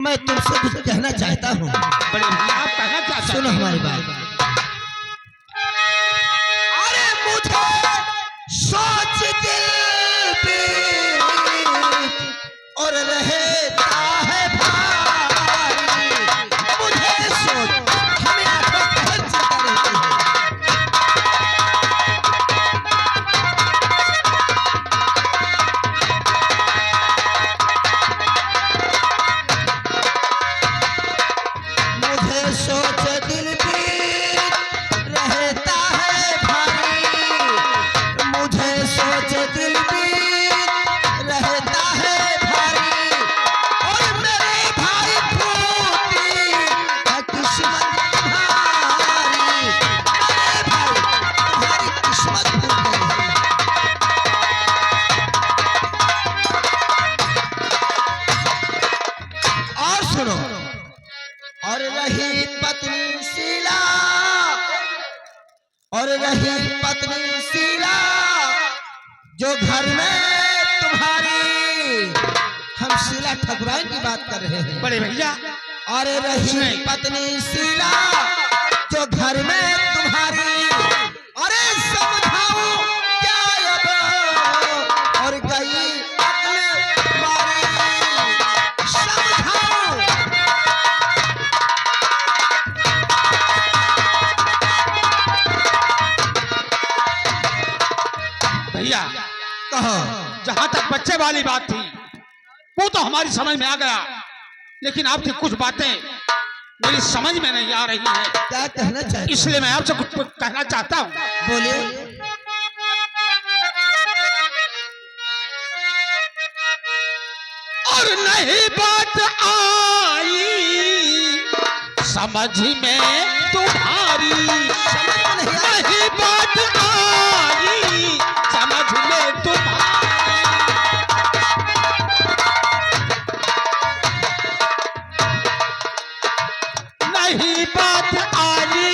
मैं तुमसे कुछ कहना चाहता हूँ। बड़े भैया आप कहना चाहते हैं? सुनो हमारी बात। अरे मुझे सोच दिल पे और रहता है भारी, मुझे सोच हमें आंखों पर चिंता रहती है। मुझे सोच दिल पे रहता है भारी, मुझे सोच दिल पे रहता है भारी, और मेरे भाई फूटी है किस्मत तुम्हारी, मेरे भाई तुम्हारी किस्मत फूट गई है। और सुनो, और रही पत्नी शीला, और रही पत्नी शीला जो घर में तुम्हारी, हम शीला ठकुराइन की बात कर रहे हैं। बड़े भैया और रही पत्नी शीला जो घर में तुम्हारी, अरे समझाओ क्या अब और गई अकल मारी, समझाओ। भैया कहो। जहाँ तक बच्चे वाली बात थी वो तो हमारी समझ में आ गया, लेकिन आपकी कुछ बातें मेरी समझ में नहीं आ रही हैं, क्या कहना चाहते? इसलिए मैं आपसे कुछ कहना चाहता हूँ। बोलिए। और नहीं बात आई समझ में तुम्हारी, समझ में नहीं आया। नहीं बात आई समझ में तुम्हारी, नहीं बात आई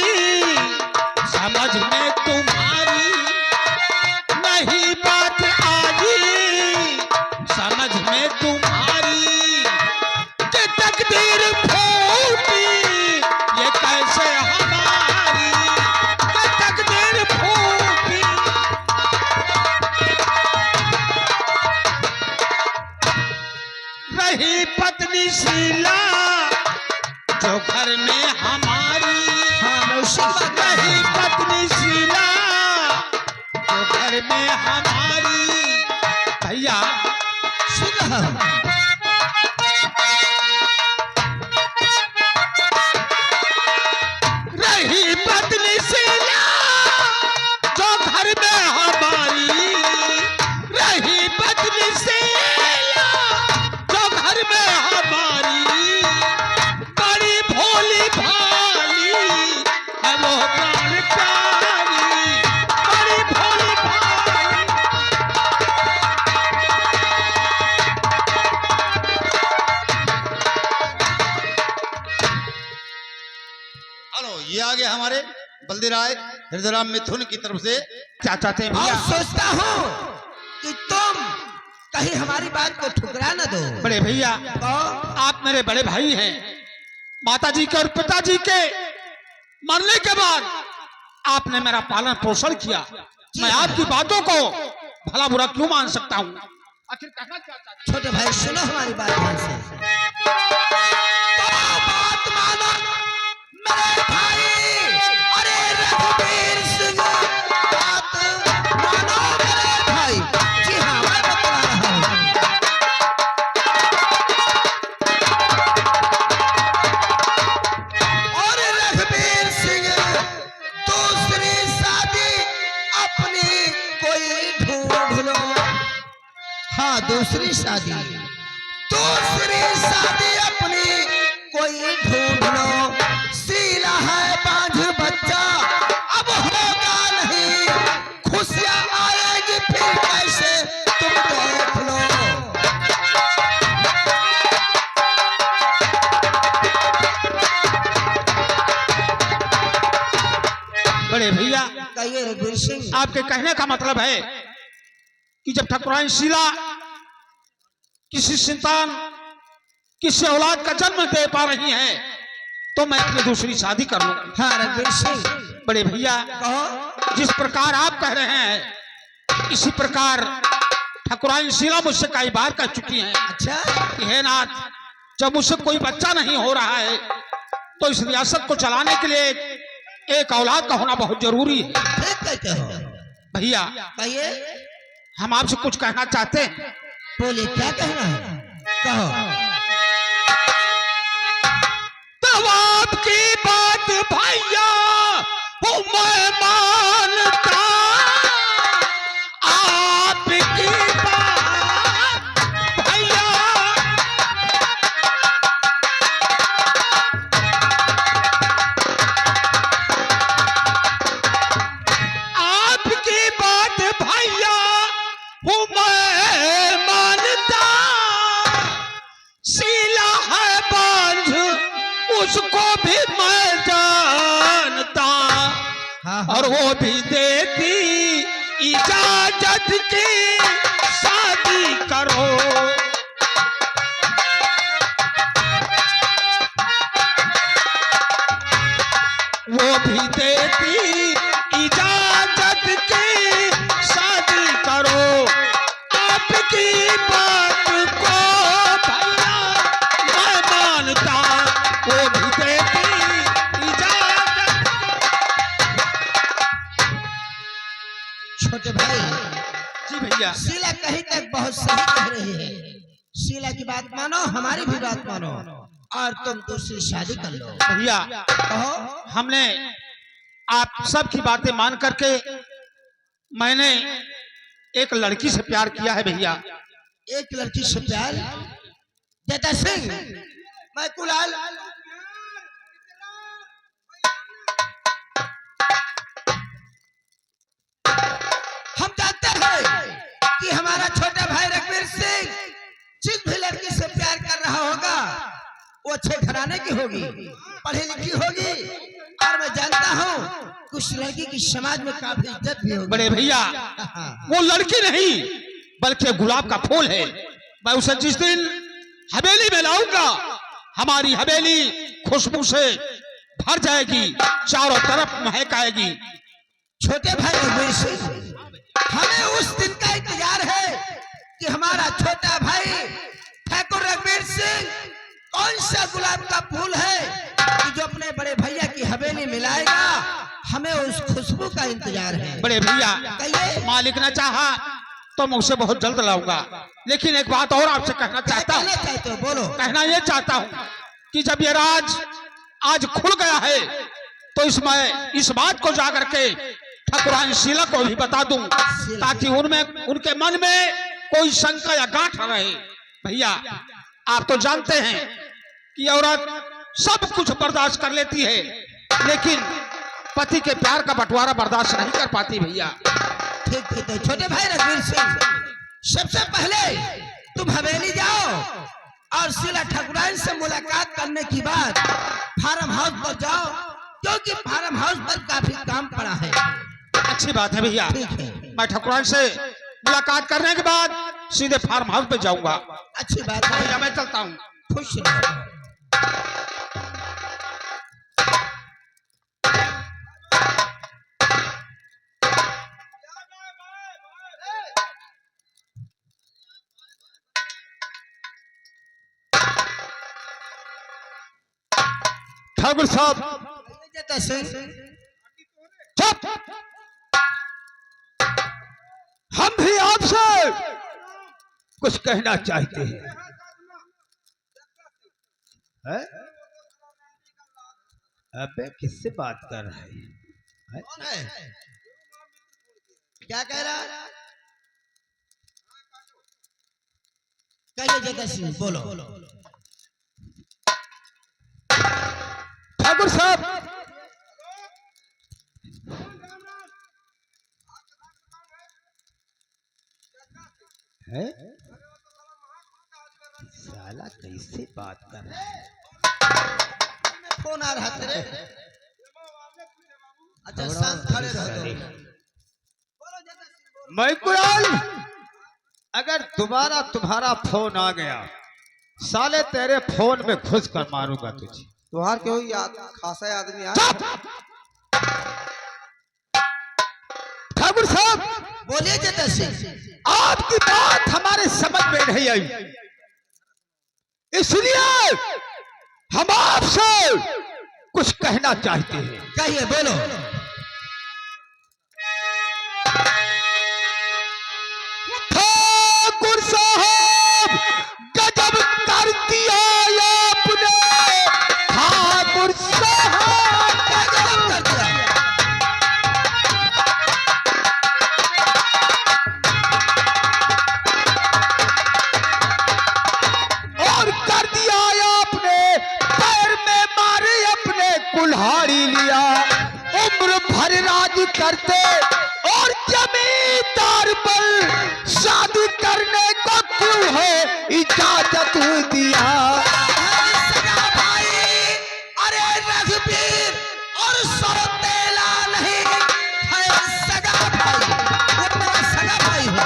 समझ में तुम्हारी, नहीं बात आई समझ में तुम्हारी, कि तकदीर फूटी ये कैसे हमारी, कि तकदीर फूटी। रही पत्नी शीला जो घर में हमारी, रही पत्नी शीला जो घर में हमारी। भैया सुन रहा हूं। रही पत्नी शीला जो घर में हमारी, रही पत्नी शीला जो घर में हमारी, बड़ी भोली भाली है वो प्राण प्यारी, बड़ी भोली भाली। हेलो, ये आ गए हमारे बल्दी राय हृदयराम मिथुन की तरफ से। क्या चाहते हैं और भैया? सोचता हूँ कि तुम कहीं हमारी बात को ठुकरा न दो। बड़े भैया तो आप मेरे बड़े भाई हैं, माताजी के और पिताजी के मरने के बाद आपने मेरा पालन पोषण किया, मैं आपकी बातों को भला बुरा क्यों मान सकता हूँ? आखिर कहना क्या चाहते हैं? छोटे भाई सुनो हमारी बात ध्यान से। तो बात मानो मेरे भाई, अरे रघुवीर सिंह, बात मानो मेरे भाई। जी हाँ, मैं बता रहा हूँ। और रघुवीर सिंह दूसरी शादी अपनी कोई ढूंढ लो। हाँ, दूसरी शादी अपनी कोई ढूंढ लो। शीला है बांझ बच्चा, अब होगा नहीं, खुशियां आएगी फिर कैसे तुम देख लो। बड़े भैया कहिए रघुवीर सिंह। आपके कहने का मतलब है कि जब ठकुराइन शीला किसी संतान किसी औलाद का जन्म दे पा रही हैं तो मैं अपनी दूसरी शादी कर लूं। हाँ रघुवीर सिंह बड़े भैया, कहो। जिस प्रकार आप कह रहे हैं इसी प्रकार ठाकुराइन शीला मुझसे कई बार कह चुकी हैं अच्छा कि हे नाथ, जब मुझसे कोई बच्चा नहीं हो रहा है तो इस रियासत को चलाने के लिए एक औलाद का होना बहुत जरूरी है। ठीक कहते हो भैया, कहिए। हम आपसे कुछ कहना चाहते हैं। बोलिए क्या कहना है, कहो। तब आपकी बात भैया वो मैं मानता, आपकी बात भैया आपकी बात भैया वो मैं मानता, शीला है बांझ उसको भी मैं जानता, हाँ और वो भी देती इजाजत की शादी करो। वो भी देती इजाजत की शादी करो। आपकी बात को भैया मैं मानता, वो भी देती इजाजत। छोटे भाई, जी भैया, शीला कहीं तक बहुत सही कह रही है। शीला की बात मानो, हमारी भी बात मानो, और तुम दूसरी शादी कर लो। भैया कहो। हमने आप सब की बातें मान करके मैंने एक लड़की से प्यार किया है भैया। एक लड़की से प्यार? जता सिंह, मैं कुलाल। हम जानते हैं कि हमारा छोटा भाई रघुवीर सिंह जिस भी लड़की से प्यार कर रहा होगा वो अच्छे घराने की होगी, पढ़ी लिखी होगी, और मैं जानता हूँ कुछ लड़की की समाज में काफी इज्जत भी होगी। बड़े भैया, वो लड़की नहीं बल्कि गुलाब का फूल है। मैं उसे जिस दिन हवेली में लाऊंगा, हमारी हवेली खुशबू से भर जाएगी, चारों तरफ महक आएगी। छोटे भाई रघुवीर सिंह, हमें उस दिन का इंतजार है कि हमारा छोटा भाई ठाकुर रघुवीर सिंह कौन सा गुलाब का फूल है कि जो अपने बड़े भैया की हवेली मिलाएगा। हमें उस खुशबू का इंतजार है। बड़े भैया, कहिए। मालिक ने चाहा तो मैं उसे बहुत जल्द लाऊंगा, लेकिन एक बात और आपसे कहना क्या चाहता हूँ। कहना चाहते हो, बोलो। कहना ये चाहता हूँ कि जब ये राज आज खुल गया है तो इसमें इस बात को जाकर के ठाकुराइन शीला को भी बता दूं, ताकि उनमें उनके मन में कोई शंका या गांठ न रहे। भैया, आप तो जानते हैं कि औरत सब कुछ बर्दाश्त कर लेती है, लेकिन पति के प्यार का बंटवारा बर्दाश्त नहीं कर पाती। भैया ठीक ठीक है छोटे भाई रघुवीर सिंह, सबसे पहले तुम हवेली जाओ और शीला ठाकुराइन से मुलाकात करने की बाद फार्म हाउस पर जाओ, क्योंकि फार्म हाउस पर काफी काम पड़ा है। अच्छी बात है भैया, ठीक है। मैं ठाकुराइन से मुलाकात करने के बाद सीधे फार्म हाउस पे जाऊंगा। अच्छी बात है। भैया मैं चलता हूँ। खुश रहो। ठाकुर साहब, जता सिंह, चुप। हम भी आपसे कुछ कहना चाहते हैं। है? अबे किससे बात कर रहा है? कौन है? क्या कह रहा है? कहिए जता सिंह, बोलो। ठाकुर साहब, है? साला कैसे बात कर रहा है? फोन आ रहा तेरे। अच्छा शांत खड़े रहो। मैं कुराल, अगर दोबारा तुम्हारा फोन आ गया साले तेरे फोन में घुस कर मारूंगा तुझे। तुहार क्यों याद खासा आदमी आ चुप! ठाकुर साहब, बोलिए जता सिंह। आपकी बात हमारे समझ में नहीं आई, इसलिए हम आपसे कुछ कहना चाहते हैं। कहिए, बोलो। ठाकुर साहब, गजब कर दिया आपने। ठाकुर साहब, गजब कर दिया। और कर दिया आपने, पैर में मारे अपने कुल्हाड़ी लिया। उम्र भर राज करते और जमींदार पर शादी करने को क्यों है इजाजत दिया। सगा भाई, अरे रघुवीर और सौतेला नहीं है सगा भाई, वो मेरा सगा भाई हो।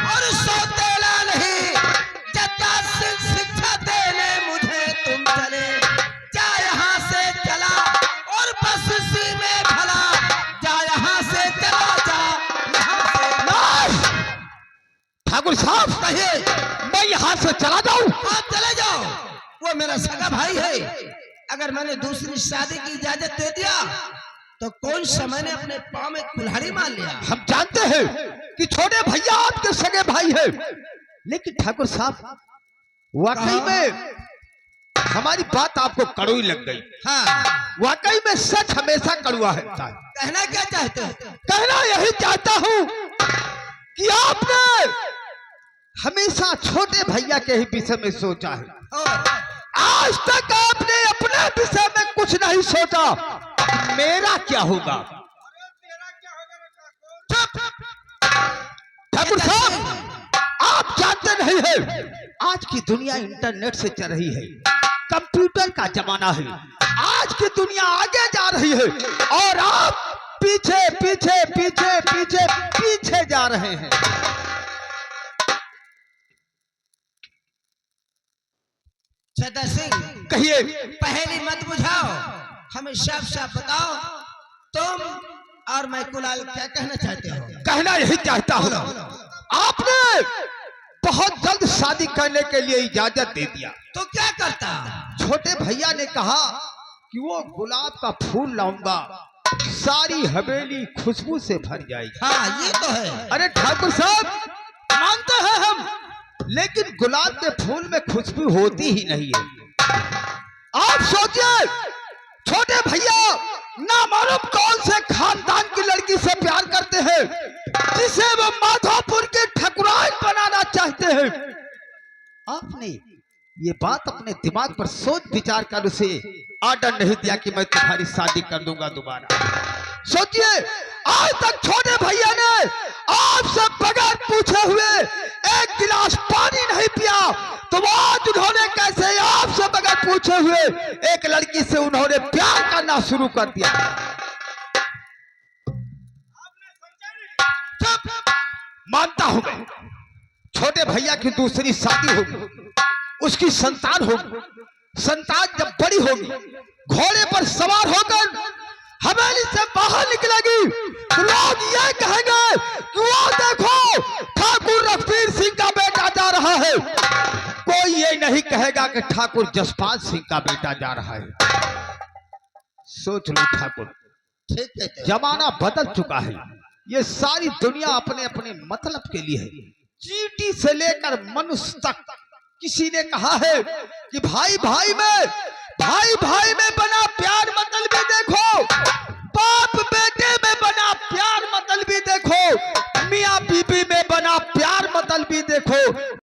और सौतेला नहीं, जता सिंह शिक्षा देने मुझे तुम चले। जा यहाँ से चला और बस इसी में भला। जा यहाँ से चला, जा यहाँ से। नाश! ठाकुर साहब, कहिए। मैं यहाँ से चला जाऊं? आप चले जाओ, वो मेरा सगा भाई है। अगर मैंने दूसरी शादी की इजाजत दे दिया तो कौन सा मैंने अपने पाँव में कुल्हाड़ी मार लिया। हम जानते हैं कि छोटे भैया आपके सगे भाई हैं, लेकिन ठाकुर साहब, वाकई में हमारी बात आपको कड़वी लग गई। हाँ, वाकई में सच हमेशा कड़वा है। कहना क्या चाहते हो? कहना यही चाहता हूँ कि आपने हमेशा छोटे भैया के ही विषय में सोचा है। और आज तक आपने अपने विषय में कुछ नहीं सोचा, मेरा क्या होगा। ठाकुर साहब, आप जानते नहीं है, आज की दुनिया इंटरनेट से चल रही है, कंप्यूटर का जमाना है। आज की दुनिया आगे जा रही है और आप पीछे पीछे पीछे पीछे पीछे जा रहे हैं। छतर सिंह, कहिए। पहली मत बुझाओ, हमें साफ साफ बताओ, तुम और मैं कुलाल क्या कहना चाहते हो? कहना यही चाहता हूँ, आपने बहुत जल्द शादी करने के लिए इजाजत दे दिया। तो क्या करता? छोटे भैया ने कहा कि वो गुलाब का फूल लाऊंगा, सारी हवेली खुशबू से भर जाएगी। हाँ, ये तो है। अरे ठाकुर साहब, मानते हैं हम, लेकिन गुलाब के फूल में खुशबू होती ही नहीं है। आप सोचिए, छोटे भैया ना मालूम कौन से खानदान की लड़की से प्यार करते हैं, जिसे वो माधोपुर के ठकुराइन बनाना चाहते हैं। आपने ये बात अपने दिमाग पर सोच विचार कर उसे ऑर्डर नहीं दिया कि मैं तुम्हारी शादी कर दूंगा दोबारा। सोचिए, आज तक छोटे भैया ने आपसे बगैर पूछे हुए एक गिलास पानी नहीं पिया, तो आज उन्होंने कैसे आपसे बगैर पूछे हुए एक लड़की से उन्होंने प्यार करना शुरू कर दिया। मानता हूं मैं, छोटे भैया की दूसरी शादी होगी, उसकी संतान होगी। संतान जब बड़ी होगी, घोड़े पर सवार होकर हवेली से बाहर निकलेगी, तो लोग ये कहेंगे कि वो देखो, ठाकुर रघुवीर सिंह का बेटा जा रहा है। कोई ये नहीं कहेगा कि ठाकुर जसपाल सिंह का बेटा जा रहा है। सोच लो ठाकुर, ठीक है। जमाना बदल चुका है। ये सारी दुनिया अपने अपने मतलब के लिए है। चींटी से लेकर मनुष्य तक किसी ने कहा है कि भाई भाई में बना प्यार मतलब